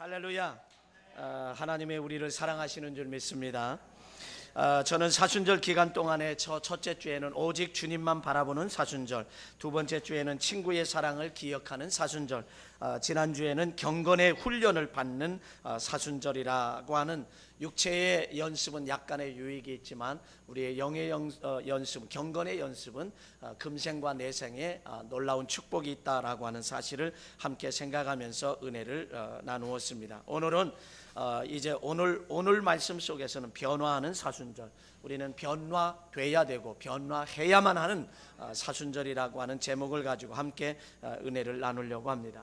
할렐루야. 하나님의 우리를 사랑하시는 줄 믿습니다. 저는 사순절 기간 동안에 첫째 주에는 오직 주님만 바라보는 사순절, 두 번째 주에는 친구의 사랑을 기억하는 사순절, 지난주에는 경건의 훈련을 받는 사순절이라고 하는 육체의 연습은 약간의 유익이 있지만 우리의 영의 연습, 경건의 연습은 금생과 내생에 놀라운 축복이 있다라고 하는 사실을 함께 생각하면서 은혜를 나누었습니다. 오늘은 이제 오늘 말씀 속에서는 변화하는 사순절, 우리는 변화돼야 되고 변화해야만 하는 사순절이라고 하는 제목을 가지고 함께 은혜를 나누려고 합니다.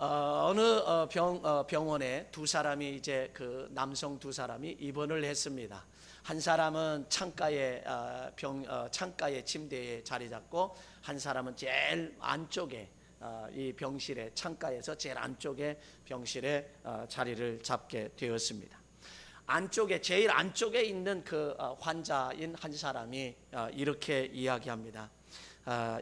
어느 병원에 두 사람이 이제 그 남성 두 사람이 입원을 했습니다. 한 사람은 창가에 침대에 자리 잡고 한 사람은 제일 안쪽에 이 병실의 창가에서 제일 안쪽에 병실에 자리를 잡게 되었습니다. 제일 안쪽에 있는 그 환자인 한 사람이 이렇게 이야기합니다.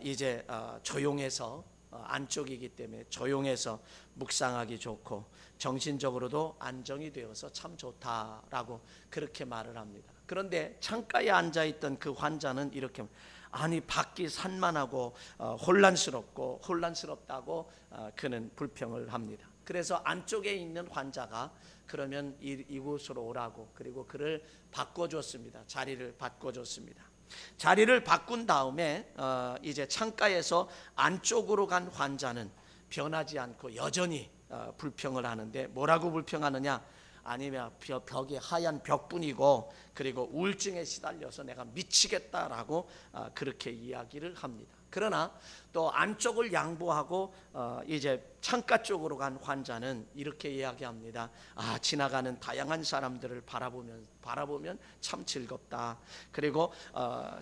이제 조용해서 안쪽이기 때문에 조용해서 묵상하기 좋고 정신적으로도 안정이 되어서 참 좋다라고 그렇게 말을 합니다. 그런데 창가에 앉아있던 그 환자는 이렇게, 아니 밖이 산만하고 혼란스럽다고 그는 불평을 합니다. 그래서 안쪽에 있는 환자가 그러면 이곳으로 오라고, 그리고 그를 바꿔줬습니다. 자리를 바꿔줬습니다. 자리를 바꾼 다음에 이제 창가에서 안쪽으로 간 환자는 변하지 않고 여전히 불평을 하는데, 뭐라고 불평하느냐? 아니면 벽이 하얀 벽뿐이고 그리고 우울증에 시달려서 내가 미치겠다라고 그렇게 이야기를 합니다. 그러나 또 안쪽을 양보하고 이제 창가 쪽으로 간 환자는 이렇게 이야기합니다. 지나가는 다양한 사람들을 바라보면 참 즐겁다. 그리고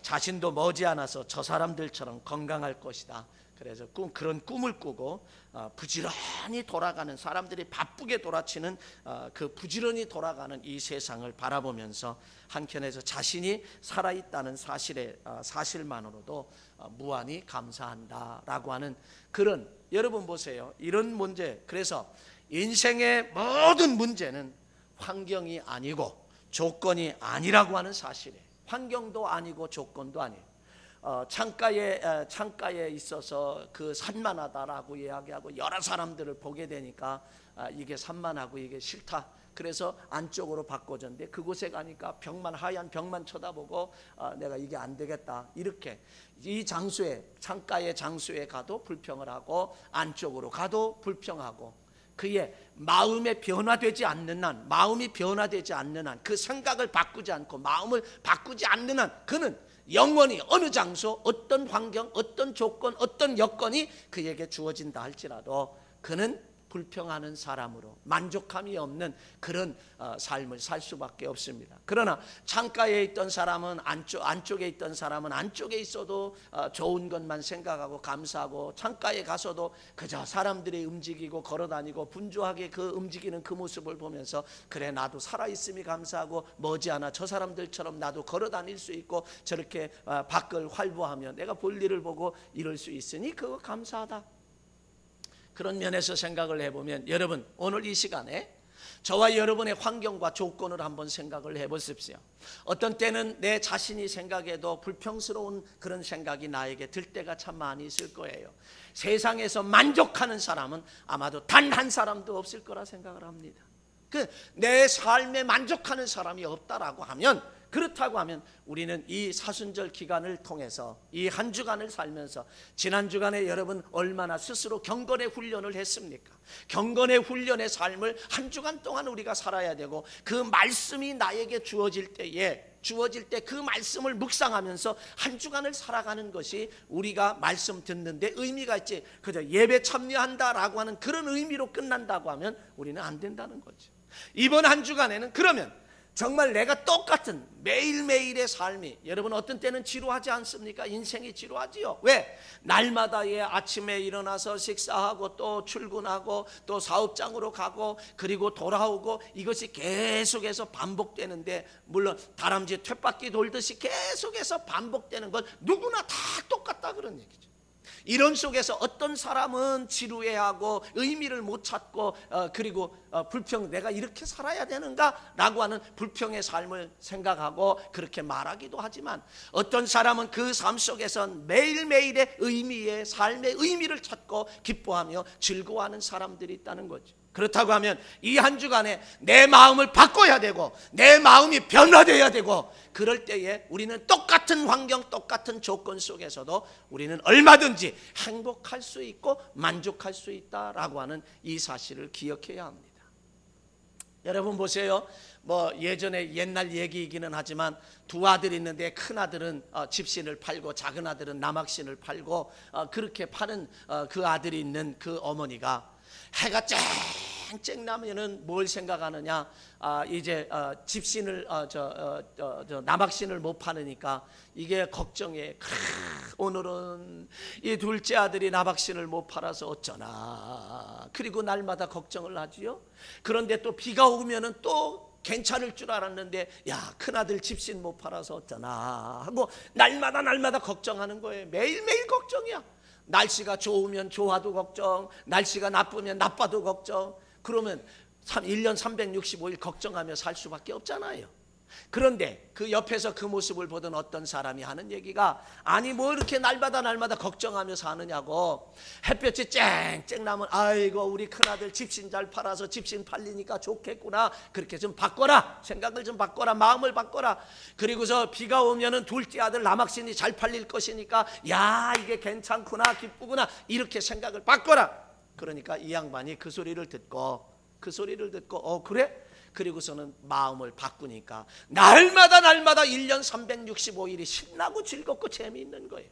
자신도 머지않아서 저 사람들처럼 건강할 것이다. 그래서 그런 꿈을 꾸고 부지런히 돌아가는, 사람들이 바쁘게 돌아치는 그 부지런히 돌아가는 이 세상을 바라보면서 한켠에서 자신이 살아있다는 사실만으로도 무한히 감사한다라고 하는 그런, 여러분 보세요, 이런 문제. 그래서 인생의 모든 문제는 환경이 아니고 조건이 아니라고 하는 사실이에요. 환경도 아니고 조건도 아니에요. 창가에 있어서 그 산만하다라고 이야기하고 여러 사람들을 보게 되니까 이게 산만하고 이게 싫다. 그래서 안쪽으로 바꿔줬는데 그곳에 가니까 하얀 벽만 쳐다보고 내가 이게 안 되겠다. 이렇게 이 창가의 장소에 가도 불평을 하고 안쪽으로 가도 불평하고, 그의 마음이 변화되지 않는 한, 그 생각을 바꾸지 않고 마음을 바꾸지 않는 한, 그는 영원히 어느 장소, 어떤 환경, 어떤 조건, 어떤 여건이 그에게 주어진다 할지라도 그는 불평하는 사람으로 만족함이 없는 그런 삶을 살 수밖에 없습니다. 그러나 창가에 있던 사람은 안쪽에 있던 사람은 안쪽에 있어도 좋은 것만 생각하고 감사하고, 창가에 가서도 그저 사람들이 움직이고 걸어다니고 분주하게 그 움직이는 그 모습을 보면서, 그래 나도 살아있음이 감사하고 머지않아 저 사람들처럼 나도 걸어다닐 수 있고 저렇게 밖을 활보하며 내가 볼 일을 보고 이럴 수 있으니 그거 감사하다. 그런 면에서 생각을 해보면, 여러분 오늘 이 시간에 저와 여러분의 환경과 조건을 한번 생각을 해보십시오. 어떤 때는 내 자신이 생각해도 불평스러운 그런 생각이 나에게 들 때가 참 많이 있을 거예요. 세상에서 만족하는 사람은 아마도 단 한 사람도 없을 거라 생각을 합니다. 내 삶에 만족하는 사람이 없다라고 하면, 그렇다고 하면 우리는 이 사순절 기간을 통해서 이 한 주간을 살면서, 지난 주간에 여러분 얼마나 스스로 경건의 훈련을 했습니까? 경건의 훈련의 삶을 한 주간 동안 우리가 살아야 되고, 그 말씀이 나에게 주어질 때 그 말씀을 묵상하면서 한 주간을 살아가는 것이 우리가 말씀 듣는데 의미가 있지, 그저 예배 참여한다라고 하는 그런 의미로 끝난다고 하면 우리는 안 된다는 거죠. 이번 한 주간에는 그러면 정말 내가 똑같은 매일매일의 삶이, 여러분 어떤 때는 지루하지 않습니까? 인생이 지루하지요. 왜? 날마다의 아침에 일어나서 식사하고 또 출근하고 또 사업장으로 가고 그리고 돌아오고, 이것이 계속해서 반복되는데, 물론 다람쥐 쳇바퀴 돌듯이 계속해서 반복되는 건 누구나 다 똑같다 그런 얘기죠. 이런 속에서 어떤 사람은 지루해하고 의미를 못 찾고 그리고 불평, 내가 이렇게 살아야 되는가 라고 하는 불평의 삶을 생각하고 그렇게 말하기도 하지만, 어떤 사람은 그 삶 속에선 매일매일의 의미의 삶의 의미를 찾고 기뻐하며 즐거워하는 사람들이 있다는 거죠. 그렇다고 하면 이 한 주간에 내 마음을 바꿔야 되고 내 마음이 변화되어야 되고, 그럴 때에 우리는 똑같은 환경, 똑같은 조건 속에서도 우리는 얼마든지 행복할 수 있고 만족할 수 있다라고 하는 이 사실을 기억해야 합니다. 여러분 보세요. 예전에 옛날 얘기이기는 하지만 두 아들이 있는데 큰 아들은 집신을 팔고 작은 아들은 남학신을 팔고 그렇게 파는 그 아들이 있는 그 어머니가 해가 쨍쨍 나면은 뭘 생각하느냐, 이제 집신을 남학신을 못 파느니까 이게 걱정해. 오늘은 이 둘째 아들이 남학신을 못 팔아서 어쩌나, 그리고 날마다 걱정을 하지요. 그런데 또 비가 오면은 또 괜찮을 줄 알았는데, 야, 큰아들 집신 못 팔아서 어쩌나 하고 날마다 걱정하는 거예요. 매일매일 걱정이야. 날씨가 좋으면 좋아도 걱정, 날씨가 나쁘면 나빠도 걱정. 그러면 1년 365일 걱정하며 살 수밖에 없잖아요. 그런데 그 옆에서 그 모습을 보던 어떤 사람이 하는 얘기가, 아니 뭐 이렇게 날마다 걱정하며 사느냐고. 햇볕이 쨍쨍 나면 아이고 우리 큰아들 집신 잘 팔아서 집신 팔리니까 좋겠구나, 그렇게 좀 바꿔라, 생각을 좀 바꿔라, 마음을 바꿔라. 그리고서 비가 오면은 둘째 아들 남학신이 잘 팔릴 것이니까 야 이게 괜찮구나, 기쁘구나, 이렇게 생각을 바꿔라. 그러니까 이 양반이 그 소리를 듣고 그래? 그리고서는 마음을 바꾸니까 날마다 1년 365일이 신나고 즐겁고 재미있는 거예요.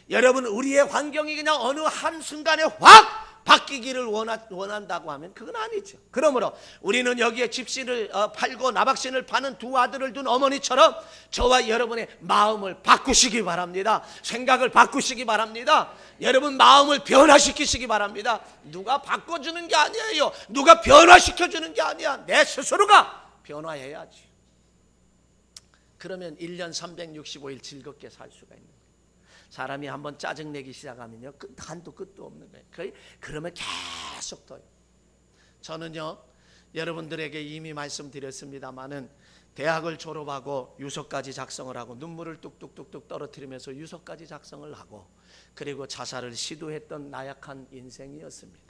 여러분, 우리의 환경이 그냥 어느 한순간에 확 바뀌기를 원한다고 하면 그건 아니죠. 그러므로 우리는 여기에 집신을 팔고 남학신을 파는 두 아들을 둔 어머니처럼 저와 여러분의 마음을 바꾸시기 바랍니다. 생각을 바꾸시기 바랍니다. 여러분 마음을 변화시키시기 바랍니다. 누가 바꿔주는 게 아니에요. 누가 변화시켜주는 게 아니야. 내 스스로가 변화해야지. 그러면 1년 365일 즐겁게 살 수가 있는 거예요. 사람이 한번 짜증내기 시작하면요, 한도 끝도 없는 거예요. 그러면 계속 더요. 저는요, 여러분들에게 이미 말씀드렸습니다마는 대학을 졸업하고 유서까지 작성을 하고 눈물을 뚝뚝뚝뚝 떨어뜨리면서 유서까지 작성을 하고 그리고 자살을 시도했던 나약한 인생이었습니다.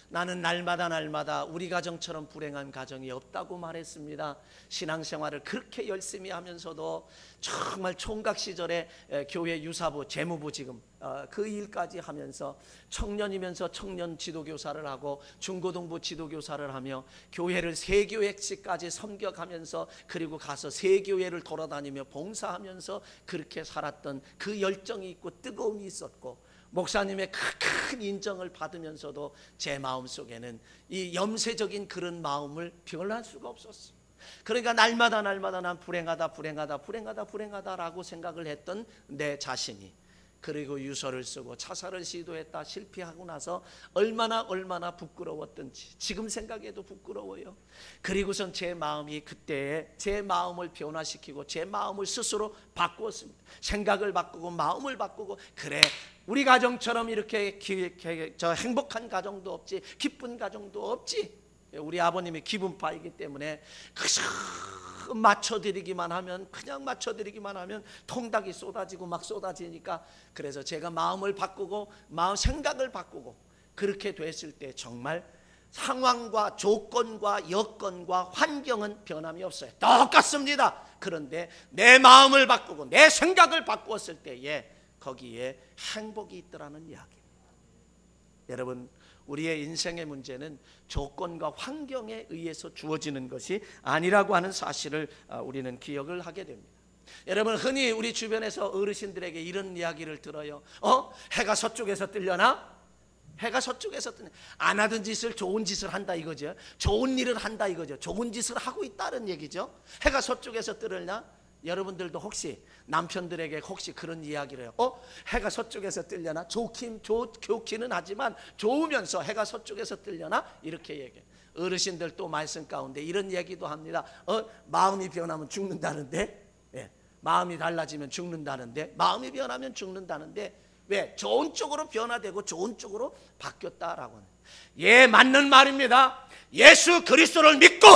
나는 날마다 우리 가정처럼 불행한 가정이 없다고 말했습니다. 신앙생활을 그렇게 열심히 하면서도 정말 총각 시절에 교회 유사부, 재무부 지금 그 일까지 하면서 청년이면서 청년 지도교사를 하고 중고등부 지도교사를 하며 교회를 3교회씩까지 섬겨가면서 그리고 가서 3교회를 돌아다니며 봉사하면서 그렇게 살았던 그 열정이 있고 뜨거움이 있었고, 목사님의 큰 인정을 받으면서도 제 마음속에는 이 염세적인 그런 마음을 변할 수가 없었어요. 그러니까 날마다 난 불행하다라고 생각을 했던 내 자신이, 그리고 유서를 쓰고 자살을 시도했다 실패하고 나서 얼마나 부끄러웠던지 지금 생각해도 부끄러워요. 그리고선 제 마음이 그때에 제 마음을 변화시키고 제 마음을 스스로 바꾸었습니다. 생각을 바꾸고 마음을 바꾸고, 그래 우리 가정처럼 이렇게 행복한 가정도 없지, 기쁜 가정도 없지. 우리 아버님이 기분파이기 때문에 그저 맞춰드리기만 하면 통닭이 쏟아지니까, 그래서 제가 마음을 바꾸고 생각을 바꾸고 그렇게 됐을 때 정말 상황과 조건과 여건과 환경은 변함이 없어요. 똑같습니다. 그런데 내 마음을 바꾸고 내 생각을 바꾸었을 때에 거기에 행복이 있더라는 이야기입니다. 여러분, 우리의 인생의 문제는 조건과 환경에 의해서 주어지는 것이 아니라고 하는 사실을 우리는 기억을 하게 됩니다. 여러분, 흔히 우리 주변에서 어르신들에게 이런 이야기를 들어요. 해가 서쪽에서 뜨려나? 해가 서쪽에서 뜨냐? 안 하던 짓을 좋은 짓을 한다 이거죠. 좋은 일을 한다 이거죠. 좋은 짓을 하고 있다는 얘기죠. 해가 서쪽에서 뜨려나? 여러분들도 혹시 남편들에게 혹시 그런 이야기를 해요. 해가 서쪽에서 뜨려나? 좋기는 하지만 좋으면서 해가 서쪽에서 뜨려나? 이렇게 얘기해요. 어르신들 또 말씀 가운데 이런 얘기도 합니다. 마음이 변하면 죽는다는데, 마음이 달라지면 죽는다는데, 마음이 변하면 죽는다는데, 왜? 좋은 쪽으로 변화되고 좋은 쪽으로 바뀌었다라고. 예, 맞는 말입니다. 예수 그리스도를 믿고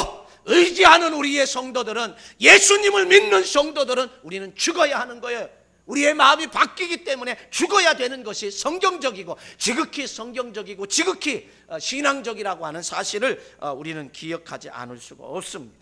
의지하는 우리의 성도들은, 예수님을 믿는 성도들은 우리는 죽어야 하는 거예요. 우리의 마음이 바뀌기 때문에 죽어야 되는 것이 성경적이고 지극히 성경적이고 지극히 신앙적이라고 하는 사실을 우리는 기억하지 않을 수가 없습니다.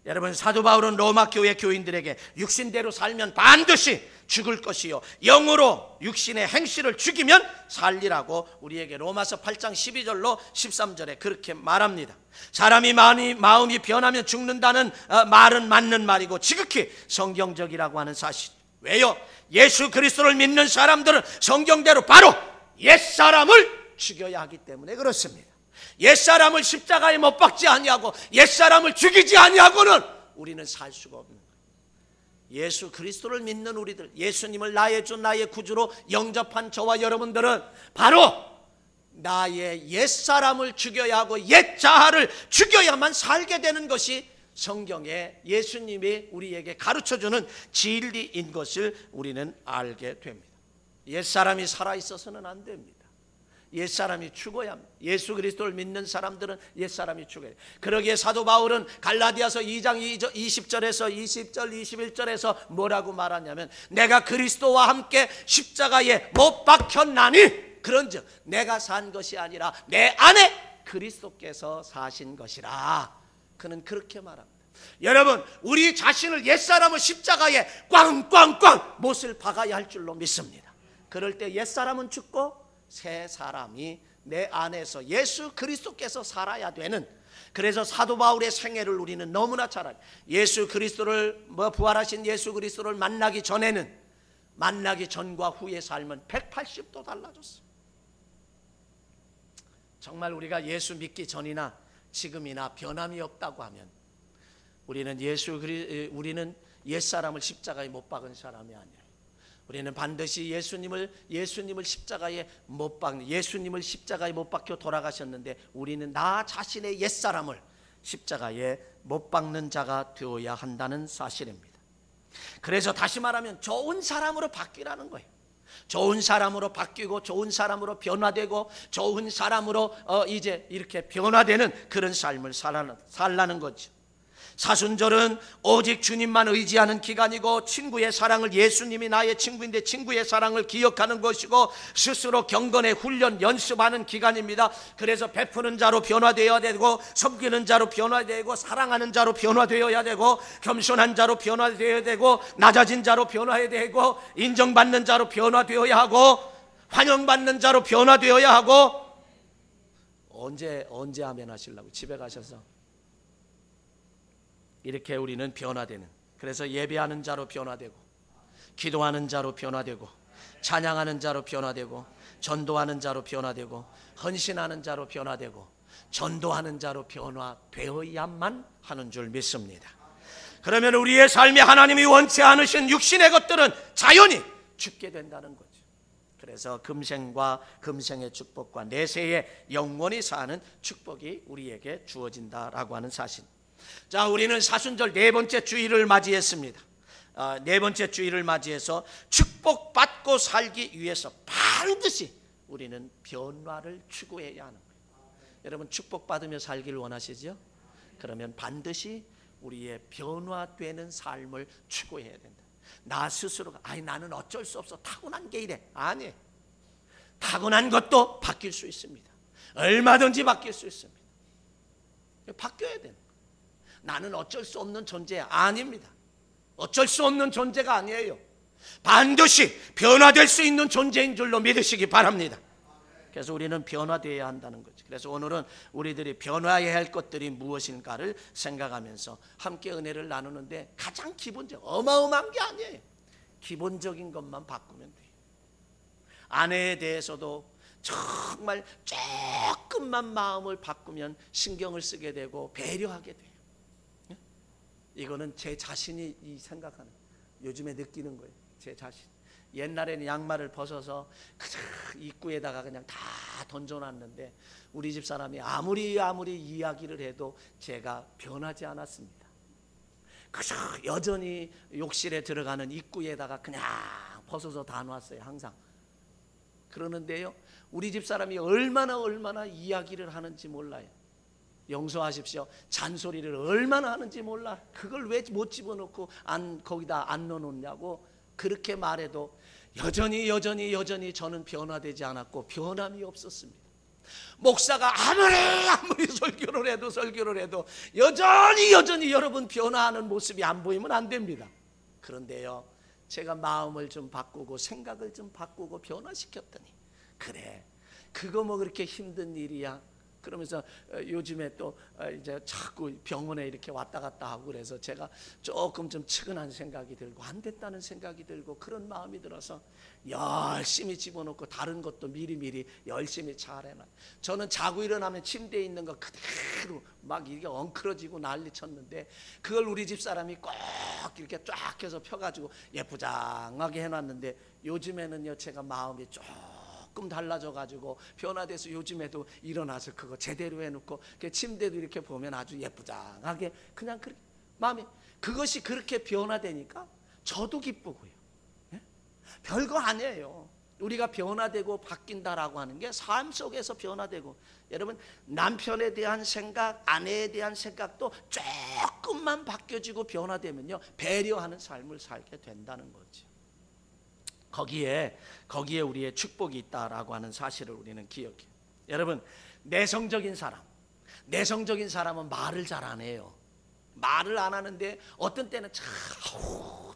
여러분, 사도 바울은 로마 교회 교인들에게 육신대로 살면 반드시 죽을 것이요 영으로 육신의 행실을 죽이면 살리라고 우리에게 로마서 8장 12절로 13절에 그렇게 말합니다. 사람이 마음이 변하면 죽는다는 말은 맞는 말이고 지극히 성경적이라고 하는 사실. 왜요? 예수 그리스도를 믿는 사람들은 성경대로 바로 옛사람을 죽여야 하기 때문에 그렇습니다. 옛사람을 십자가에 못 박지 아니하고 옛사람을 죽이지 아니하고는 우리는 살 수가 없는 거예요. 예수 그리스도를 믿는 우리들, 예수님을 나의 주 나의 구주로 영접한 저와 여러분들은 바로 나의 옛사람을 죽여야 하고 옛자아를 죽여야만 살게 되는 것이 성경에 예수님이 우리에게 가르쳐주는 진리인 것을 우리는 알게 됩니다. 옛사람이 살아있어서는 안 됩니다. 옛사람이 죽어야 합니다. 예수 그리스도를 믿는 사람들은 옛사람이 죽어야 해요. 그러기에 사도 바울은 갈라디아서 2장 20절에서 20절 21절에서 뭐라고 말하냐면, 내가 그리스도와 함께 십자가에 못 박혔나니 그런즉 내가 산 것이 아니라 내 안에 그리스도께서 사신 것이라. 그는 그렇게 말합니다. 여러분, 우리 자신을 옛사람을 십자가에 꽝꽝꽝 못을 박아야 할 줄로 믿습니다. 그럴 때 옛사람은 죽고 새 사람이 내 안에서 예수 그리스도께서 살아야 되는, 그래서 사도 바울의 생애를 우리는 너무나 잘 알아요. 예수 그리스도를 부활하신 예수 그리스도를 만나기 전에는, 만나기 전과 후의 삶은 180도 달라졌어요. 정말 우리가 예수 믿기 전이나 지금이나 변함이 없다고 하면 우리는 옛사람을 십자가에 못 박은 사람이 아니에요. 우리는 반드시 예수님을 십자가에 못 박혀 돌아가셨는데, 우리는 나 자신의 옛사람을 십자가에 못 박는 자가 되어야 한다는 사실입니다. 그래서 다시 말하면 좋은 사람으로 바뀌라는 거예요. 좋은 사람으로 바뀌고 좋은 사람으로 변화되고 좋은 사람으로 이제 이렇게 변화되는 그런 삶을 살라는 거죠. 사순절은 오직 주님만 의지하는 기간이고, 친구의 사랑을, 예수님이 나의 친구인데 친구의 사랑을 기억하는 것이고, 스스로 경건의 훈련 연습하는 기간입니다. 그래서 베푸는 자로 변화되어야 되고, 섬기는 자로 변화되어야 되고, 사랑하는 자로 변화되어야 되고, 겸손한 자로 변화되어야 되고, 낮아진 자로 변화해야 되고, 인정받는 자로 변화되어야 하고, 환영받는 자로 변화되어야 하고. 언제 아멘 하시려고? 집에 가셔서 이렇게 우리는 변화되는, 그래서 예배하는 자로 변화되고, 기도하는 자로 변화되고, 찬양하는 자로 변화되고, 전도하는 자로 변화되고, 헌신하는 자로 변화되고, 전도하는 자로 변화되어야만 하는 줄 믿습니다. 그러면 우리의 삶에 하나님이 원치 않으신 육신의 것들은 자연히 죽게 된다는 거죠. 그래서 금생과 금생의 축복과 내세에 영원히 사는 축복이 우리에게 주어진다라고 하는 사실. 자, 우리는 사순절 네 번째 주일을 맞이했습니다. 네 번째 주일을 맞이해서 축복받고 살기 위해서 반드시 우리는 변화를 추구해야 하는 거예요. 여러분, 축복받으며 살기를 원하시죠? 그러면 반드시 우리의 변화되는 삶을 추구해야 된다. 나 스스로가 나는 어쩔 수 없어, 타고난 게 이래. 아니에요. 타고난 것도 바뀔 수 있습니다. 얼마든지 바뀔 수 있습니다. 바뀌어야 돼요. 나는 어쩔 수 없는 존재 아닙니다. 어쩔 수 없는 존재가 아니에요. 반드시 변화될 수 있는 존재인 줄로 믿으시기 바랍니다. 그래서 우리는 변화되어야 한다는 거죠. 그래서 오늘은 우리들이 변화해야 할 것들이 무엇인가를 생각하면서 함께 은혜를 나누는데, 가장 기본적, 어마어마한 게 아니에요. 기본적인 것만 바꾸면 돼요. 아내에 대해서도 정말 조금만 마음을 바꾸면 신경을 쓰게 되고 배려하게 돼요. 이거는 제 자신이 생각하는, 요즘에 느끼는 거예요. 제 자신. 옛날에는 양말을 벗어서 그저 입구에다가 그냥 다 던져놨는데, 우리 집 사람이 아무리 이야기를 해도 제가 변하지 않았습니다. 그저 여전히 욕실에 들어가는 입구에다가 그냥 벗어서 다 놨어요. 항상. 그러는데요, 우리 집사람이 얼마나 이야기를 하는지 몰라요. 용서하십시오. 잔소리를 얼마나 하는지 몰라. 그걸 왜 못 집어넣고 거기다 안 넣어놓냐고 그렇게 말해도 여전히 저는 변화되지 않았고 변함이 없었습니다. 목사가 아무리 설교를 해도 여전히 여러분 변화하는 모습이 안 보이면 안 됩니다. 그런데요, 제가 마음을 좀 바꾸고 생각을 좀 바꾸고 변화시켰더니, 그래, 그거 뭐 그렇게 힘든 일이야? 그러면서 요즘에 또 이제 자꾸 병원에 이렇게 왔다 갔다 하고 그래서 제가 조금 좀 측은한 생각이 들고 안 됐다는 생각이 들고 그런 마음이 들어서 열심히 집어넣고 다른 것도 미리미리 열심히 잘 해놔. 저는 자고 일어나면 침대에 있는 거 그대로 막 이게 엉클어지고 난리 쳤는데 그걸 우리 집사람이 꼭 이렇게 쫙 해서 펴가지고 예쁘장하게 해놨는데 요즘에는요, 제가 마음이 조금 달라져가지고 변화돼서 요즘에도 일어나서 그거 제대로 해놓고 침대도 이렇게 보면 아주 예쁘장하게 그냥 그렇게 마음이, 그것이 그렇게 변화되니까 저도 기쁘고요. 예? 별거 아니에요. 우리가 변화되고 바뀐다라고 하는 게 삶 속에서 변화되고, 여러분 남편에 대한 생각, 아내에 대한 생각도 조금만 바뀌어지고 변화되면요, 배려하는 삶을 살게 된다는 거죠. 거기에 우리의 축복이 있다라고 하는 사실을 우리는 기억해요. 여러분, 내성적인 사람은 말을 잘 안 해요. 말을 안 하는데 어떤 때는 참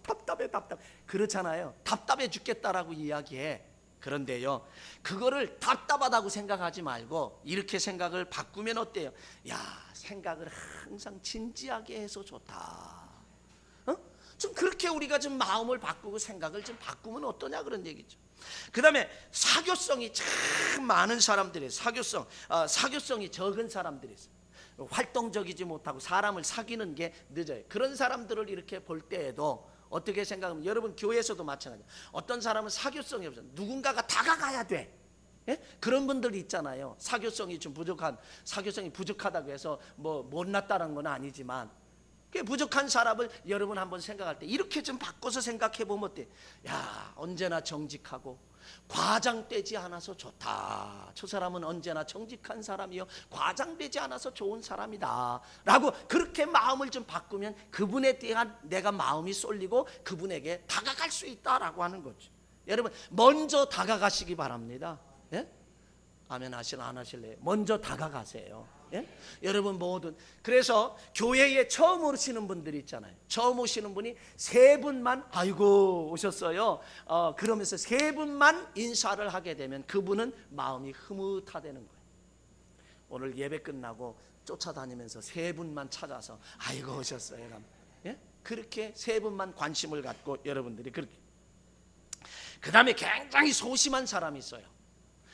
답답해 그렇잖아요. 답답해 죽겠다라고 이야기해. 그런데요, 그거를 답답하다고 생각하지 말고 이렇게 생각을 바꾸면 어때요? 야, 생각을 항상 진지하게 해서 좋다. 좀 그렇게 우리가 좀 마음을 바꾸고 생각을 좀 바꾸면 어떠냐 그런 얘기죠. 그 다음에 사교성이 참 많은 사람들이 사교성이 적은 사람들이 있어요. 활동적이지 못하고 사람을 사귀는 게 늦어요. 그런 사람들을 이렇게 볼 때에도 어떻게 생각하면, 여러분 교회에서도 마찬가지예요. 어떤 사람은 사교성이 없어요. 누군가가 다가가야 돼. 예? 그런 분들이 있잖아요. 사교성이 부족하다고 해서 뭐 못났다는 건 아니지만 부족한 사람을 여러분 한번 생각할 때 이렇게 좀 바꿔서 생각해 보면 어때? 야, 언제나 정직하고 과장되지 않아서 좋다. 저 사람은 언제나 정직한 사람이요, 과장되지 않아서 좋은 사람이다 라고 그렇게 마음을 좀 바꾸면 그분에 대한 내가 마음이 쏠리고 그분에게 다가갈 수 있다라고 하는 거죠. 여러분 먼저 다가가시기 바랍니다. 예? 아멘 하실래 안 하실래요? 먼저 다가가세요. 예? 여러분 모든, 그래서 교회에 처음 오시는 분들이 있잖아요. 처음 오시는 분이 세 분만 아이고 오셨어요. 그러면서 세 분만 인사를 하게 되면 그분은 마음이 흐뭇하다는 거예요. 오늘 예배 끝나고 쫓아다니면서 세 분만 찾아서 아이고 오셨어요. 예? 그렇게 세 분만 관심을 갖고 여러분들이 그렇게. 그 다음에 굉장히 소심한 사람이 있어요.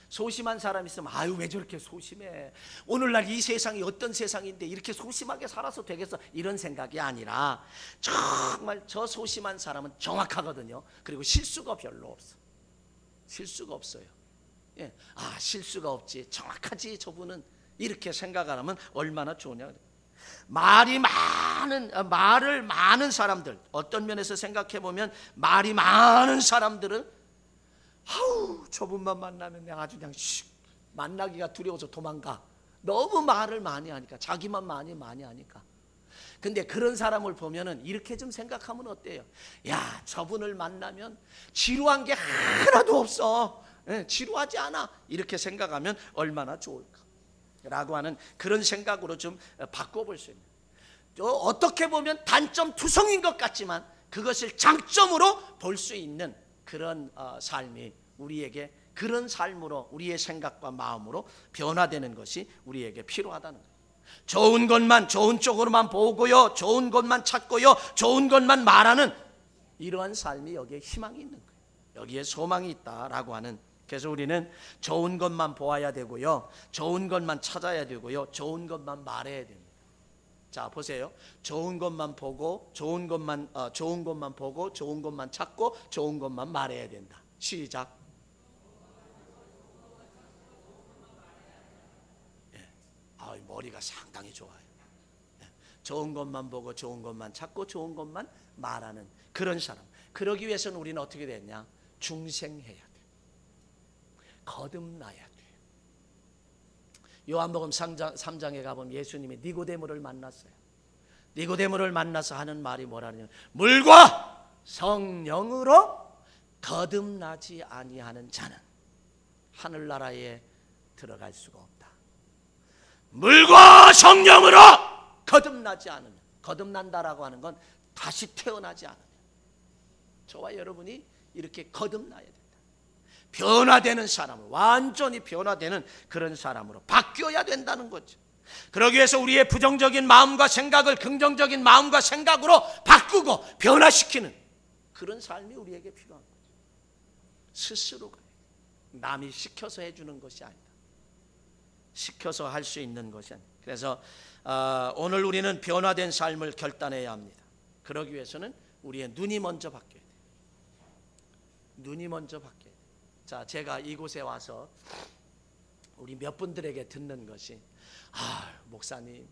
소심한 사람이 있으면 아유 왜 저렇게 소심해, 오늘날 이 세상이 어떤 세상인데 이렇게 소심하게 살아서 되겠어, 이런 생각이 아니라 정말 저 소심한 사람은 정확하거든요. 그리고 실수가 별로 없어. 실수가 없어요. 예. 아, 실수가 없지, 정확하지 저분은, 이렇게 생각하면 얼마나 좋으냐. 말을 많은 사람들, 어떤 면에서 생각해 보면 말이 많은 사람들은 아우 저분만 만나면 내가 아주 그냥 만나기가 두려워서 도망가. 너무 말을 많이 하니까, 자기만 많이 하니까. 근데 그런 사람을 보면은 이렇게 좀 생각하면 어때요? 야, 저분을 만나면 지루한 게 하나도 없어. 지루하지 않아. 이렇게 생각하면 얼마나 좋을까 라고 하는 그런 생각으로 좀 바꿔볼 수 있는, 어떻게 보면 단점 투성인 것 같지만 그것을 장점으로 볼 수 있는 그런 삶이 우리에게, 그런 삶으로 우리의 생각과 마음으로 변화되는 것이 우리에게 필요하다는 거예요. 좋은 것만, 좋은 쪽으로만 보고요, 좋은 것만 찾고요, 좋은 것만 말하는 이러한 삶이 여기에 희망이 있는 거예요. 여기에 소망이 있다라고 하는. 그래서 우리는 좋은 것만 보아야 되고요, 좋은 것만 찾아야 되고요, 좋은 것만 말해야 됩니다. 자 보세요. 좋은 것만 보고 좋은 것만 보고 좋은 것만 찾고 좋은 것만 말해야 된다. 시작. 예. 아, 머리가 상당히 좋아요. 예. 좋은 것만 보고 좋은 것만 찾고 좋은 것만 말하는 그런 사람. 그러기 위해서는 우리는 어떻게 됐냐? 중생해야 돼. 거듭나야 돼. 요한복음 3장에 가보면 예수님이 니고데모를 만났어요. 니고데모를 만나서 하는 말이 뭐라냐면 물과 성령으로 거듭나지 아니하는 자는 하늘나라에 들어갈 수가 없다. 물과 성령으로 거듭나지 않으면, 거듭난다라고 하는 건 다시 태어나지 않으면, 저와 여러분이 이렇게 거듭나야 된다. 변화되는 사람을, 완전히 변화되는 그런 사람으로 바뀌어야 된다는 거죠. 그러기 위해서 우리의 부정적인 마음과 생각을 긍정적인 마음과 생각으로 바꾸고 변화시키는 그런 삶이 우리에게 필요한 거죠. 스스로가, 남이 시켜서 해주는 것이 아니다. 시켜서 할 수 있는 것이 아니다. 그래서 오늘 우리는 변화된 삶을 결단해야 합니다. 그러기 위해서는 우리의 눈이 먼저 바뀌어야 돼요. 눈이 먼저 바뀌어야 돼요. 자, 제가 이곳에 와서 우리 몇 분들에게 듣는 것이, 목사님,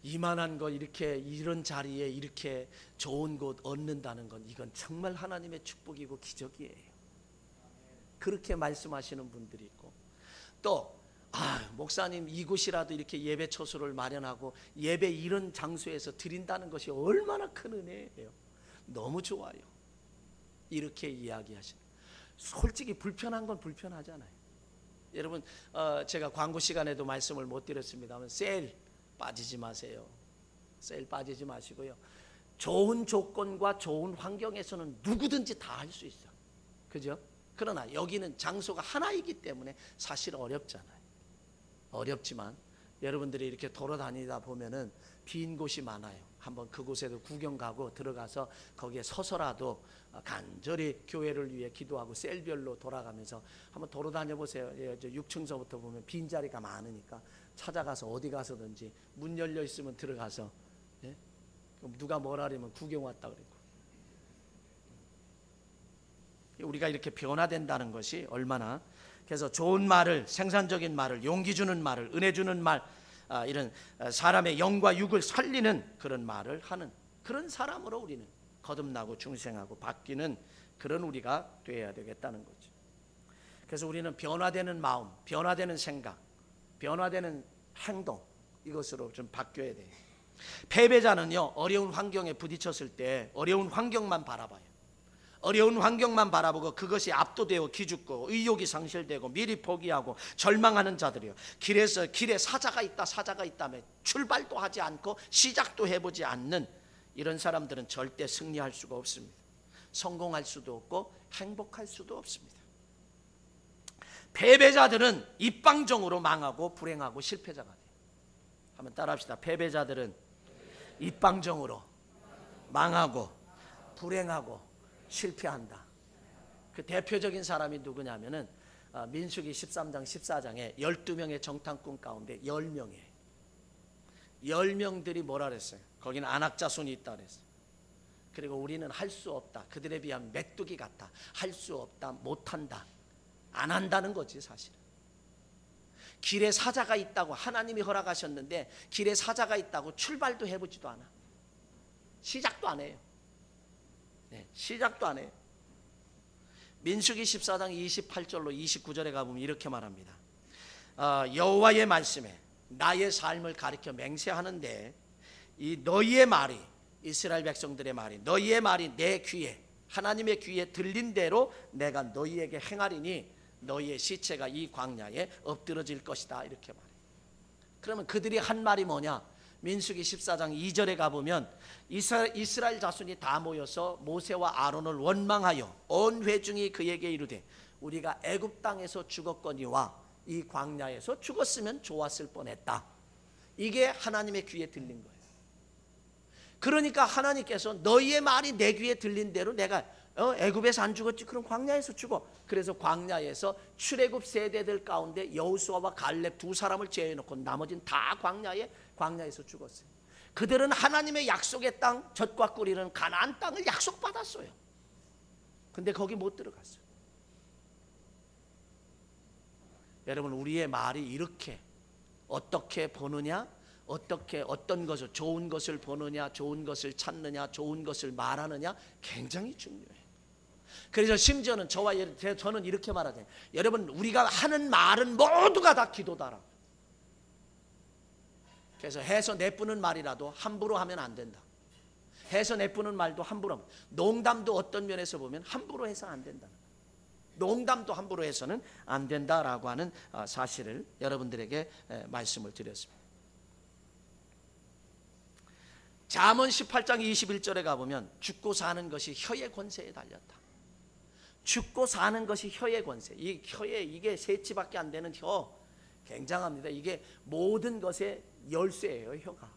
이만한 거 이렇게 이런 자리에 이렇게 좋은 곳 얻는다는 건 이건 정말 하나님의 축복이고 기적이에요. 그렇게 말씀하시는 분들이 있고, 또 목사님, 이곳이라도 이렇게 예배 처소를 마련하고 예배 이런 장소에서 드린다는 것이 얼마나 큰 은혜예요. 너무 좋아요. 이렇게 이야기하시는. 솔직히 불편한 건 불편하잖아요. 여러분, 제가 광고 시간에도 말씀을 못 드렸습니다만 세일 빠지지 마세요. 세일 빠지지 마시고요. 좋은 조건과 좋은 환경에서는 누구든지 다 할 수 있어. 그죠? 그러나 여기는 장소가 하나이기 때문에 사실 어렵잖아요. 어렵지만 여러분들이 이렇게 돌아다니다 보면은 빈 곳이 많아요. 한번 그곳에도 구경 가고 들어가서 거기에 서서라도 간절히 교회를 위해 기도하고 셀별로 돌아가면서 한번 돌아다녀 보세요. 6층서부터 보면 빈자리가 많으니까 찾아가서 어디 가서든지 문 열려 있으면 들어가서, 예? 누가 뭐라 그러면 구경 왔다 그러고. 우리가 이렇게 변화된다는 것이 얼마나, 그래서 좋은 말을, 생산적인 말을, 용기 주는 말을, 은혜 주는 말, 이런 사람의 영과 육을 살리는 그런 말을 하는 그런 사람으로 우리는 거듭나고 중생하고 바뀌는 그런 우리가 되어야 되겠다는 거죠. 그래서 우리는 변화되는 마음, 변화되는 생각, 변화되는 행동, 이것으로 좀 바뀌어야 돼요. 패배자는요, 어려운 환경에 부딪혔을 때 어려운 환경만 바라봐요. 어려운 환경만 바라보고 그것이 압도되어 기죽고 의욕이 상실되고 미리 포기하고 절망하는 자들이요, 길에 사자가 있다며 출발도 하지 않고 시작도 해보지 않는 이런 사람들은 절대 승리할 수가 없습니다. 성공할 수도 없고 행복할 수도 없습니다. 패배자들은 입방정으로 망하고 불행하고 실패자가 돼요. 한번 따라합시다. 패배자들은 입방정으로 망하고 불행하고 실패한다. 그 대표적인 사람이 누구냐면은 민수기 13장 14장에 12명의 정탐꾼 가운데 10명이에요. 10명들이 뭐라 그랬어요? 거기는 안악자손이 있다 그랬어요. 그리고 우리는 할 수 없다. 그들에 비하면 메뚜기 같다. 할 수 없다. 못한다. 안 한다는 거지 사실은. 길에 사자가 있다고 하나님이 허락하셨는데 길에 사자가 있다고 출발도 해보지도 않아. 시작도 안 해요. 네, 시작도 안 해요. 민수기 14장 28절로 29절에 가보면 이렇게 말합니다. 여호와의 말씀에 나의 삶을 가리켜 맹세하는데 이 너희의 말이, 이스라엘 백성들의 말이, 너희의 말이 내 귀에, 하나님의 귀에 들린 대로 내가 너희에게 행하리니 너희의 시체가 이 광야에 엎드러질 것이다. 이렇게 말해요. 그러면 그들이 한 말이 뭐냐? 민수기 14장 2절에 가보면 이스라엘 자손이 다 모여서 모세와 아론을 원망하여 온 회중이 그에게 이르되 우리가 애굽 땅에서 죽었거니와 이 광야에서 죽었으면 좋았을 뻔했다. 이게 하나님의 귀에 들린 거예요. 그러니까 하나님께서 너희의 말이 내 귀에 들린 대로 내가 애굽에서 안 죽었지, 그럼 광야에서 죽어. 그래서 광야에서 출애굽 세대들 가운데 여호수아와 갈렙 두 사람을 제외해놓고 나머지는 다 광야에서 죽었어요. 그들은 하나님의 약속의 땅, 젖과 꿀이는 가나안 땅을 약속받았어요. 근데 거기 못 들어갔어요. 여러분, 우리의 말이 이렇게 어떻게 보느냐, 어떤 것을, 좋은 것을 보느냐, 좋은 것을 찾느냐, 좋은 것을 말하느냐 굉장히 중요해요. 그래서 심지어는 저는 이렇게 말하잖아요. 여러분, 우리가 하는 말은 모두가 다 기도다라고. 그래서 해서 내뿜는 말이라도 함부로 하면 안 된다. 해서 내뿜는 말도 함부로 하면, 농담도 어떤 면에서 보면 함부로 해서 안 된다. 농담도 함부로 해서는 안 된다라고 하는 사실을 여러분들에게 말씀을 드렸습니다. 잠언 18장 21절에 가보면 죽고 사는 것이 혀의 권세에 달렸다. 죽고 사는 것이 혀의 권세. 이 혀에, 이게 세치밖에 안 되는 혀, 굉장합니다. 이게 모든 것의 열쇠예요, 혀가.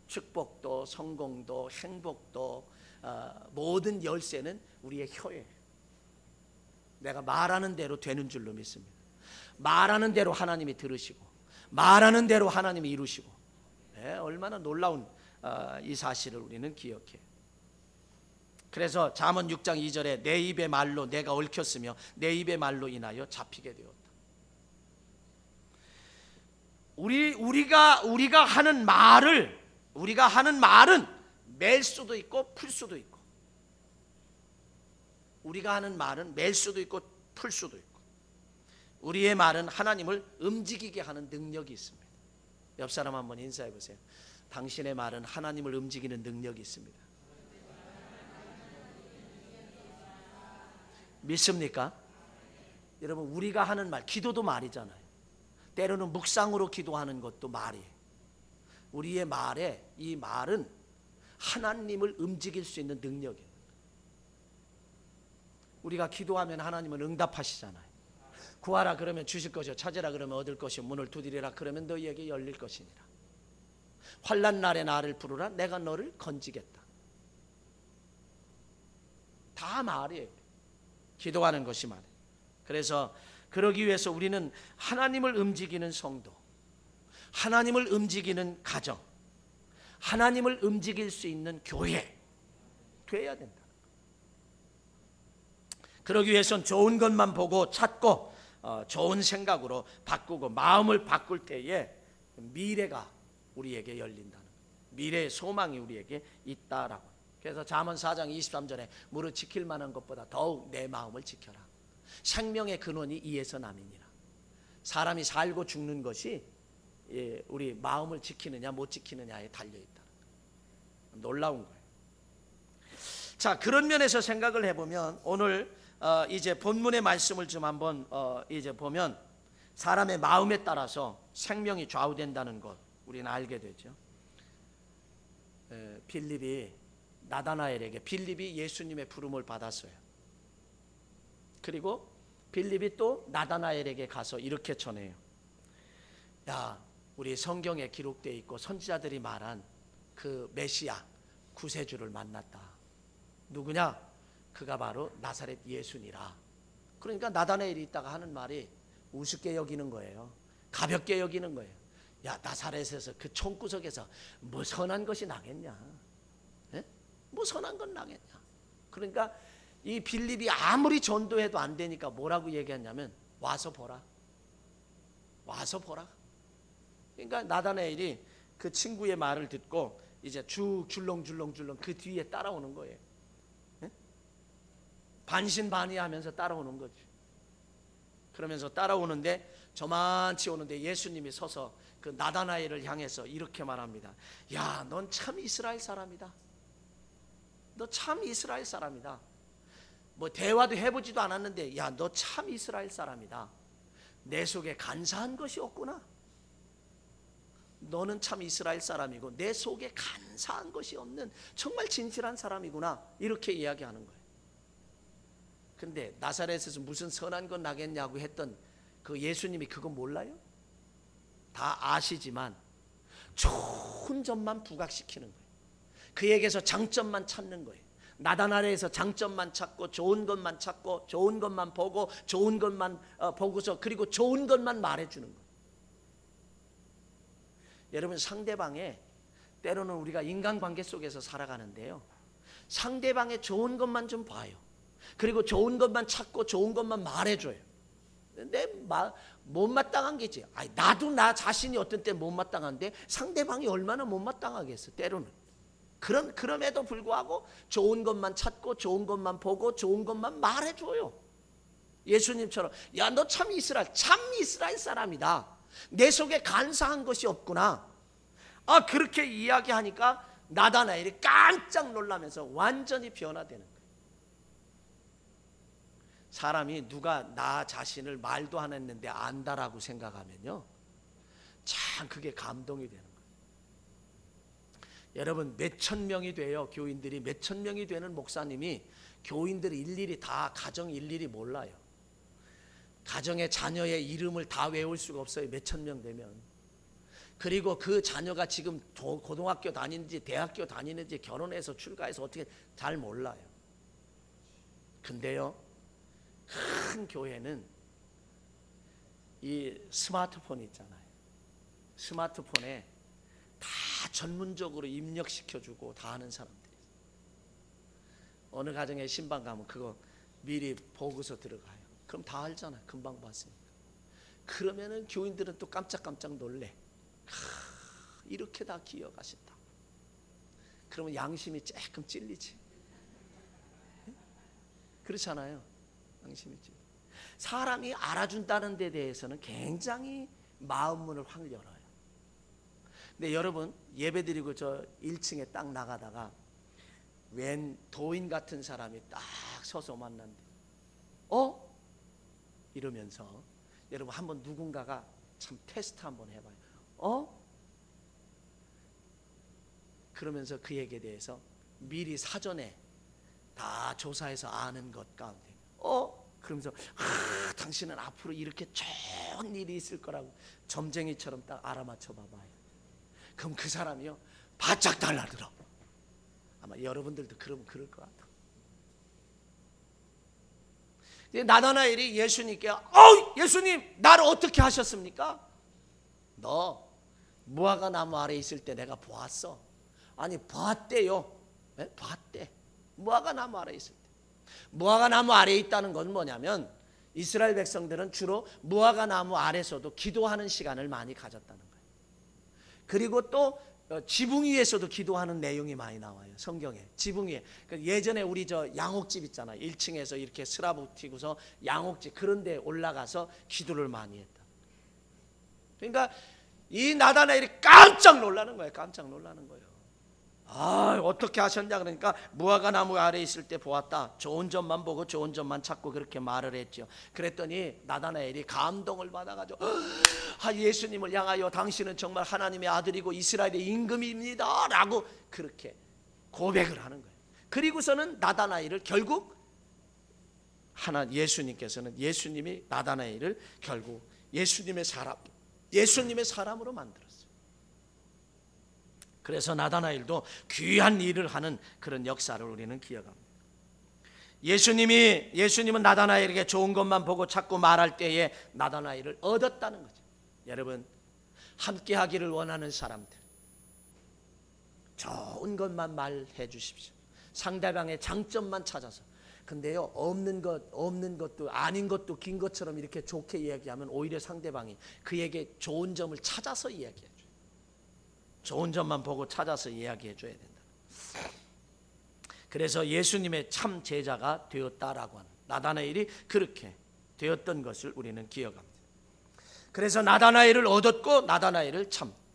축복도, 성공도, 행복도, 모든 열쇠는 우리의 혀예요. 내가 말하는 대로 되는 줄로 믿습니다. 말하는 대로 하나님이 들으시고, 말하는 대로 하나님이 이루시고, 얼마나 놀라운 이 사실을 우리는 기억해요. 그래서 잠언 6장 2절에 내 입의 말로 내가 얽혔으며 내 입의 말로 인하여 잡히게 되었다. 우리가 하는 말은 맬 수도 있고 풀 수도 있고, 우리가 하는 말은 맬 수도 있고 풀 수도 있고, 우리의 말은 하나님을 움직이게 하는 능력이 있습니다. 옆 사람 한번 인사해 보세요. 당신의 말은 하나님을 움직이는 능력이 있습니다. 믿습니까? 여러분, 우리가 하는 말, 기도도 말이잖아요. 때로는 묵상으로 기도하는 것도 말이에요. 우리의 말에, 이 말은 하나님을 움직일 수 있는 능력이에요. 우리가 기도하면 하나님은 응답하시잖아요. 구하라 그러면 주실 것이요, 찾으라 그러면 얻을 것이요, 문을 두드리라 그러면 너희에게 열릴 것이니라. 환난 날에 나를 부르라, 내가 너를 건지겠다. 다 말이에요. 기도하는 것이 말이에요. 그래서 그러기 위해서 우리는 하나님을 움직이는 성도, 하나님을 움직이는 가정, 하나님을 움직일 수 있는 교회 돼야 된다. 그러기 위해서는 좋은 것만 보고 찾고, 좋은 생각으로 바꾸고 마음을 바꿀 때에 미래가 우리에게 열린다는, 미래의 소망이 우리에게 있다라고. 그래서 잠언 4장 23절에 무릇 지킬 만한 것보다 더욱 내 마음을 지켜라. 생명의 근원이 이에서 남이니라. 사람이 살고 죽는 것이 우리 마음을 지키느냐 못 지키느냐에 달려있다. 놀라운 거예요. 자, 그런 면에서 생각을 해보면 오늘 이제 본문의 말씀을 좀 한번 이제 보면 사람의 마음에 따라서 생명이 좌우된다는 것 우리는 알게 되죠. 빌립이 나다나엘에게, 빌립이 예수님의 부름을 받았어요. 그리고 빌립이 또 나다나엘에게 가서 이렇게 전해요. 야, 우리 성경에 기록되어 있고 선지자들이 말한 그 메시아 구세주를 만났다. 누구냐? 그가 바로 나사렛 예수니라. 그러니까 나다나엘이 있다가 하는 말이 우습게 여기는 거예요. 가볍게 여기는 거예요. 야, 나사렛에서 그 총구석에서 뭐 선한 것이 나겠냐? 에? 뭐 선한 건 나겠냐? 그러니까 이 빌립이 아무리 전도해도 안 되니까 뭐라고 얘기했냐면 와서 보라. 와서 보라. 그러니까 나다나엘이 그 친구의 말을 듣고 이제 쭉 줄렁줄렁 그 뒤에 따라오는 거예요. 에? 반신반의하면서 따라오는 거지. 그러면서 따라오는데 저만치 오는데 예수님이 서서 그 나다나엘을 향해서 이렇게 말합니다. 야, 넌 참 이스라엘 사람이다. 너 참 이스라엘 사람이다. 뭐 대화도 해보지도 않았는데 야, 너 참 이스라엘 사람이다. 내 속에 간사한 것이 없구나. 너는 참 이스라엘 사람이고 내 속에 간사한 것이 없는 정말 진실한 사람이구나. 이렇게 이야기하는 거예요. 근데 나사렛에서 무슨 선한 건 나겠냐고 했던 그 예수님이 그거 몰라요? 다 아시지만 좋은 점만 부각시키는 거예요. 그에게서 장점만 찾는 거예요. 나다나엘에서 장점만 찾고 좋은 것만 찾고 좋은 것만 보고 좋은 것만 보고서 그리고 좋은 것만 말해주는 거예요. 여러분, 상대방의, 때로는 우리가 인간관계 속에서 살아가는데요, 상대방의 좋은 것만 좀 봐요. 그리고 좋은 것만 찾고 좋은 것만 말해줘요. 내 못마땅한 게지. 나도 나 자신이 어떤 때 못마땅한데 상대방이 얼마나 못마땅하겠어. 때로는 그럼에도 불구하고 좋은 것만 찾고 좋은 것만 보고 좋은 것만 말해줘요. 예수님처럼 야, 너 참 이스라엘 사람이다. 내 속에 간사한 것이 없구나. 그렇게 이야기하니까 나다나엘이 깜짝 놀라면서 완전히 변화되는 거예요. 사람이 누가 나 자신을 말도 안 했는데 안다라고 생각하면요, 참 그게 감동이 되는 거예요. 여러분, 몇천 명이 돼요. 교인들이 몇천 명이 되는 목사님이 교인들이 일일이 다 가정 일일이 몰라요. 가정의 자녀의 이름을 다 외울 수가 없어요. 몇천 명 되면. 그리고 그 자녀가 지금 고등학교 다니는지 대학교 다니는지 결혼해서 출가해서 어떻게 잘 몰라요. 근데요, 큰 교회는 이 스마트폰 있잖아요. 스마트폰에 다 전문적으로 입력시켜주고 다 하는 사람들이 있어요. 어느 가정에 신방 가면 그거 미리 보고서 들어가요. 그럼 다 알잖아요. 금방 봤으니까. 그러면은 교인들은 또 깜짝깜짝 놀래. 이렇게 다 기억하신다. 그러면 양심이 조금 찔리지. 그렇잖아요. 양심이 찔리. 사람이 알아준다는 데 대해서는 굉장히 마음문을 확 열어요. 근데 여러분, 예배드리고 저 1층에 딱 나가다가 웬 도인 같은 사람이 딱 서서 만났는데 이러면서, 여러분 한번 누군가가 참 테스트 한번 해봐요. 그러면서 그에게 대해서 미리 사전에 다 조사해서 아는 것 가운데 그러면서 당신은 앞으로 이렇게 좋은 일이 있을 거라고 점쟁이처럼 딱 알아맞혀 봐봐요. 그럼 그 사람이요 바짝 달라들어. 아마 여러분들도 그러면 그럴 것 같아. 나다나엘이 예수님께 예수님, 나를 어떻게 하셨습니까? 너 무화과 나무 아래 있을 때 내가 보았어. 아니, 봤대요. 네? 봤대. 무화과 나무 아래 있을 때. 무화과 나무 아래에 있다는 건 뭐냐면, 이스라엘 백성들은 주로 무화과 나무 아래서도 기도하는 시간을 많이 가졌다는 거예요. 그리고 또 지붕 위에서도 기도하는 내용이 많이 나와요. 성경에. 지붕 위에. 예전에 우리 저 양옥집 있잖아요. 1층에서 이렇게 스라붙이고서 양옥집, 그런 데 올라가서 기도를 많이 했다. 그러니까 이 나다나엘이 깜짝 놀라는 거예요. 깜짝 놀라는 거예요. 어떻게 하셨냐 그러니까 무화과 나무 아래 있을 때 보았다. 좋은 점만 보고 좋은 점만 찾고 그렇게 말을 했죠. 그랬더니 나다나엘이 감동을 받아가지고 예수님을 향하여 당신은 정말 하나님의 아들이고 이스라엘의 임금입니다 라고 그렇게 고백을 하는 거예요. 그리고서는 나다나엘을 결국 예수님이 나다나엘을 결국 예수님의 사람으로 만들었어요. 그래서 나다나엘도 귀한 일을 하는 그런 역사를 우리는 기억합니다. 예수님은 나다나엘에게 좋은 것만 보고 찾고 말할 때에 나다나엘을 얻었다는 거죠. 여러분, 함께 하기를 원하는 사람들, 좋은 것만 말해 주십시오. 상대방의 장점만 찾아서. 근데요, 없는 것도 아닌 것도 긴 것처럼 이렇게 좋게 이야기하면 오히려 상대방이 그에게 좋은 점을 찾아서 이야기해요. 좋은 점만 보고 찾아서 이야기해 줘야 된다. 그래서 예수님의 참 제자가 되었다라고 하는, 나다나엘이 그렇게 되었던 것을 우리는 기억합니다. 그래서 나다나엘을 얻었고 나다나엘을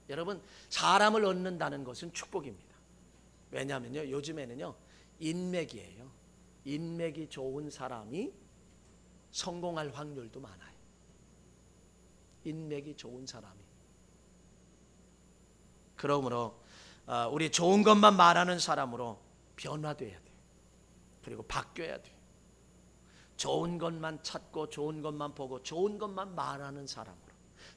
여러분, 사람을 얻는다는 것은 축복입니다. 왜냐하면요, 요즘에는요 인맥이에요. 인맥이 좋은 사람이 성공할 확률도 많아요. 인맥이 좋은 사람이. 그러므로 우리 좋은 것만 말하는 사람으로 변화돼야 돼요. 그리고 바뀌어야 돼요. 좋은 것만 찾고 좋은 것만 보고 좋은 것만 말하는 사람으로,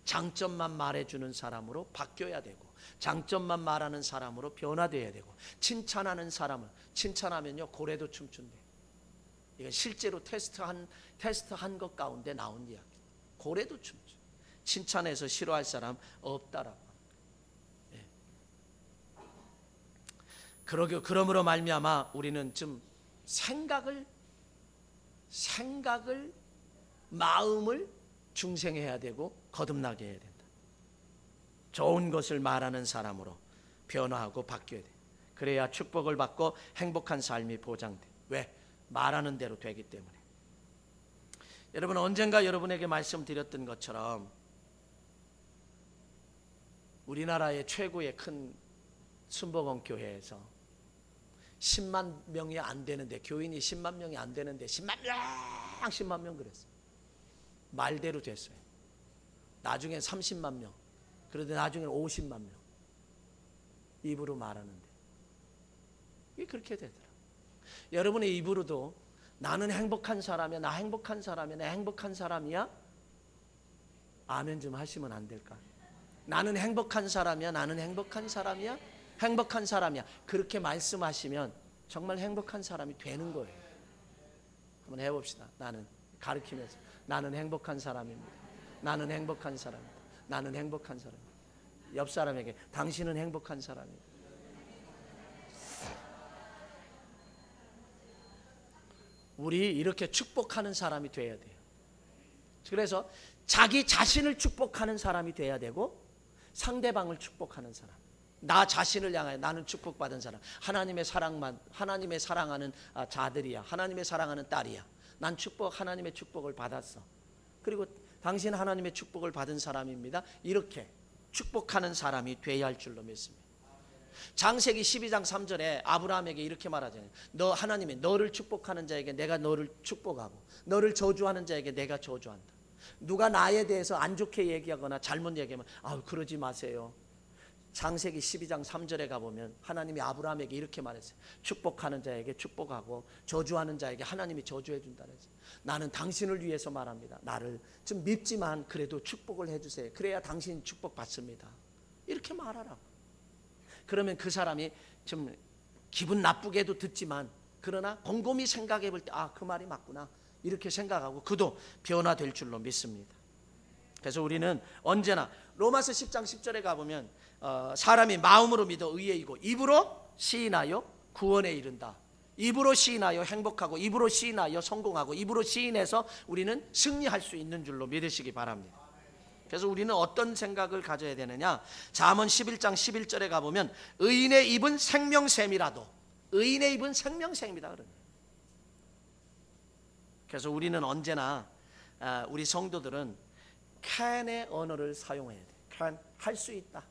장점만 말해주는 사람으로 바뀌어야 되고, 장점만 말하는 사람으로 변화돼야 되고, 칭찬하는 사람을 칭찬하면요 고래도 춤춘대. 이건 실제로 테스트한 것 가운데 나온 이야기. 고래도 춤춰. 칭찬해서 싫어할 사람 없다라고. 그러므로 말미암아 우리는 좀 마음을 중생해야 되고 거듭나게 해야 된다. 좋은 것을 말하는 사람으로 변화하고 바뀌어야 돼. 그래야 축복을 받고 행복한 삶이 보장돼. 왜? 말하는 대로 되기 때문에. 여러분, 언젠가 여러분에게 말씀드렸던 것처럼 우리나라의 최고의 큰 순복음 교회에서 10만 명이 안 되는데, 교인이 10만 명이 안 되는데 10만 명 그랬어요. 말대로 됐어요. 나중엔 30만 명, 그런데 나중엔 50만 명 입으로 말하는데 이게 그렇게 되더라. 여러분의 입으로도 나는 행복한 사람이야, 나 행복한 사람이야, 나 행복한 사람이야, 아멘 좀 하시면 안 될까? 나는 행복한 사람이야, 나는 행복한 사람이야, 행복한 사람이야, 그렇게 말씀하시면 정말 행복한 사람이 되는 거예요. 한번 해봅시다. 나는, 가르치면서 나는 행복한 사람입니다, 나는 행복한 사람입니다, 나는 행복한 사람입니다. 옆 사람에게 당신은 행복한 사람입니다. 우리 이렇게 축복하는 사람이 돼야 돼요. 그래서 자기 자신을 축복하는 사람이 돼야 되고, 상대방을 축복하는 사람, 나 자신을 향하여 나는 축복받은 사람, 하나님의 사랑하는 자들이야, 하나님의 사랑하는 딸이야, 난 하나님의 축복을 받았어, 그리고 당신 하나님의 축복을 받은 사람입니다, 이렇게 축복하는 사람이 돼야 할 줄로 믿습니다. 창세기 12장 3절에 아브라함에게 이렇게 말하잖아요. 너 하나님이 너를 축복하는 자에게 내가 너를 축복하고 너를 저주하는 자에게 내가 저주한다. 누가 나에 대해서 안 좋게 얘기하거나 잘못 얘기하면 그러지 마세요. 창세기 12장 3절에 가보면 하나님이 아브라함에게 이렇게 말했어요. 축복하는 자에게 축복하고 저주하는 자에게 하나님이 저주해 준다 그랬어요. 나는 당신을 위해서 말합니다. 나를 좀 밉지만 그래도 축복을 해주세요. 그래야 당신 축복 받습니다. 이렇게 말하라고. 그러면 그 사람이 좀 기분 나쁘게도 듣지만, 그러나 곰곰이 생각해 볼 때 그 말이 맞구나 이렇게 생각하고 그도 변화될 줄로 믿습니다. 그래서 우리는 언제나 로마서 10장 10절에 가보면 사람이 마음으로 믿어 의에 이고 입으로 시인하여 구원에 이른다. 입으로 시인하여 행복하고, 입으로 시인하여 성공하고, 입으로 시인해서 우리는 승리할 수 있는 줄로 믿으시기 바랍니다. 그래서 우리는 어떤 생각을 가져야 되느냐? 잠언 11장 11절에 가보면 의인의 입은 생명샘이라도, 의인의 입은 생명샘이다 그러네요. 그래서 우리는 언제나 우리 성도들은 can의 언어를 사용해야 돼. can, 할 수 있다.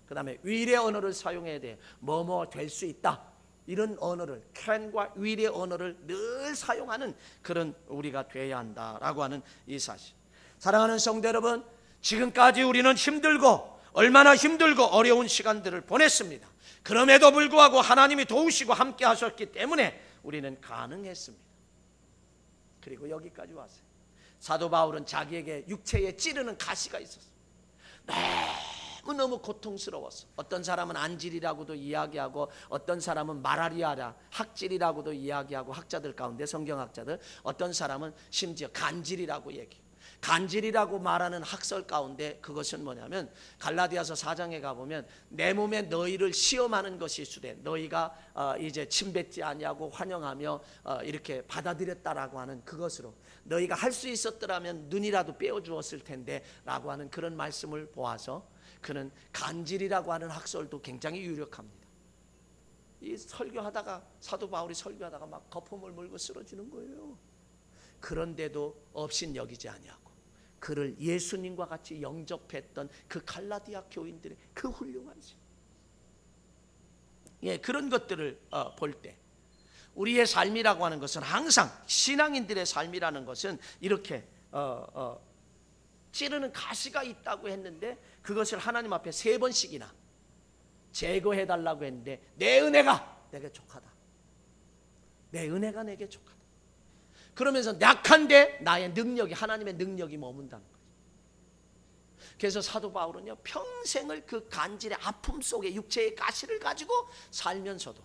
그 다음에 will의 언어를 사용해야 돼. 뭐뭐 될 수 있다. 이런 언어를, can과 will의 언어를 늘 사용하는 그런 우리가 돼야 한다라고 하는 이 사실. 사랑하는 성도 여러분, 지금까지 우리는 힘들고 얼마나 힘들고 어려운 시간들을 보냈습니다. 그럼에도 불구하고 하나님이 도우시고 함께 하셨기 때문에 우리는 가능했습니다. 그리고 여기까지 왔어요. 사도 바울은 자기에게 육체에 찌르는 가시가 있었어요. 너무너무 고통스러웠어. 어떤 사람은 안질이라고도 이야기하고, 어떤 사람은 마라리아라 학질이라고도 이야기하고, 학자들 가운데 성경학자들, 어떤 사람은 심지어 간질이라고 얘기해요. 간질이라고 말하는 학설 가운데 그것은 뭐냐면, 갈라디아서 4장에 가보면 내 몸에 너희를 시험하는 것이 있으되 너희가 이제 침뱉지 아니하고 환영하며 이렇게 받아들였다라고 하는 그것으로, 너희가 할 수 있었더라면 눈이라도 빼어주었을 텐데 라고 하는 그런 말씀을 보아서 그는 간질이라고 하는 학설도 굉장히 유력합니다. 이 설교하다가, 사도 바울이 설교하다가 막 거품을 물고 쓰러지는 거예요. 그런데도 없인 여기지 아니하고 그를 예수님과 같이 영접했던 그 갈라디아 교인들의 그 훌륭한 심, 그런 것들을 볼 때 우리의 삶이라고 하는 것은, 항상 신앙인들의 삶이라는 것은 이렇게 찌르는 가시가 있다고 했는데, 그것을 하나님 앞에 3번씩이나 제거해 달라고 했는데, 내 은혜가 내게 족하다, 내 은혜가 내게 족하다. 그러면서 약한데 나의 능력이, 하나님의 능력이 머문다는 거예요. 그래서 사도 바울은요, 평생을 그 간질의 아픔 속에 육체의 가시를 가지고 살면서도,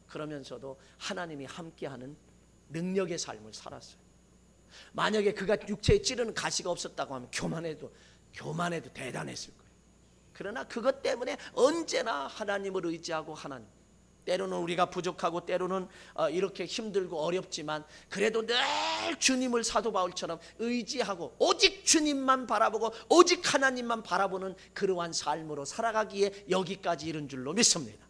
그러면서도 하나님이 함께하는 능력의 삶을 살았어요. 만약에 그가 육체에 찌르는 가시가 없었다고 하면 교만해도 대단했을 거예요. 그러나 그것 때문에 언제나 하나님을 의지하고, 하나님, 때로는 우리가 부족하고 때로는 이렇게 힘들고 어렵지만 그래도 늘 주님을 사도 바울처럼 의지하고 오직 주님만 바라보고 오직 하나님만 바라보는 그러한 삶으로 살아가기에 여기까지 이른 줄로 믿습니다.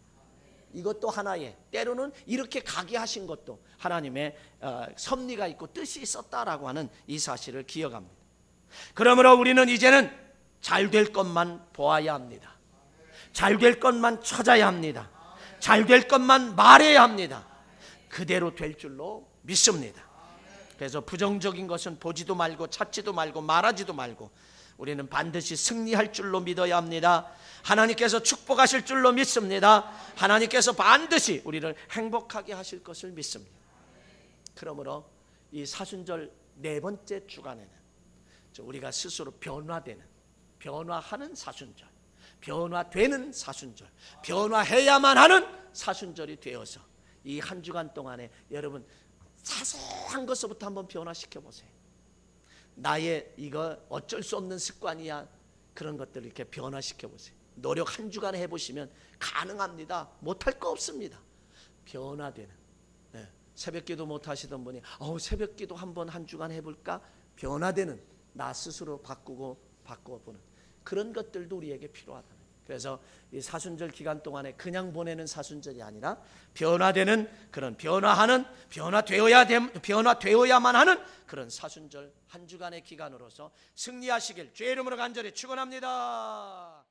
이것도 하나의, 때로는 이렇게 가게 하신 것도 하나님의 섭리가 있고 뜻이 있었다라고 하는 이 사실을 기억합니다. 그러므로 우리는 이제는 잘 될 것만 보아야 합니다. 잘 될 것만 찾아야 합니다. 잘 될 것만 말해야 합니다. 그대로 될 줄로 믿습니다. 그래서 부정적인 것은 보지도 말고 찾지도 말고 말하지도 말고 우리는 반드시 승리할 줄로 믿어야 합니다. 하나님께서 축복하실 줄로 믿습니다. 하나님께서 반드시 우리를 행복하게 하실 것을 믿습니다. 그러므로 이 사순절 네 번째 주간에는 우리가 스스로 변화하는 사순절, 변화되는 사순절, 변화해야만 하는 사순절이 되어서 이 한 주간 동안에 여러분 사소한 것부터 한번 변화시켜 보세요. 나의 이거 어쩔 수 없는 습관이야, 그런 것들을 이렇게 변화시켜 보세요. 노력 한 주간 해보시면 가능합니다. 못할 거 없습니다. 변화되는, 새벽기도 못하시던 분이 새벽기도 한번 한 주간 해볼까? 변화되는, 나 스스로 바꿔보는 그런 것들도 우리에게 필요하다. 그래서 이 사순절 기간 동안에 그냥 보내는 사순절이 아니라 변화되는, 그런 변화되어야만 하는 그런 사순절 한 주간의 기간으로서 승리하시길 주의 이름으로 간절히 축원합니다.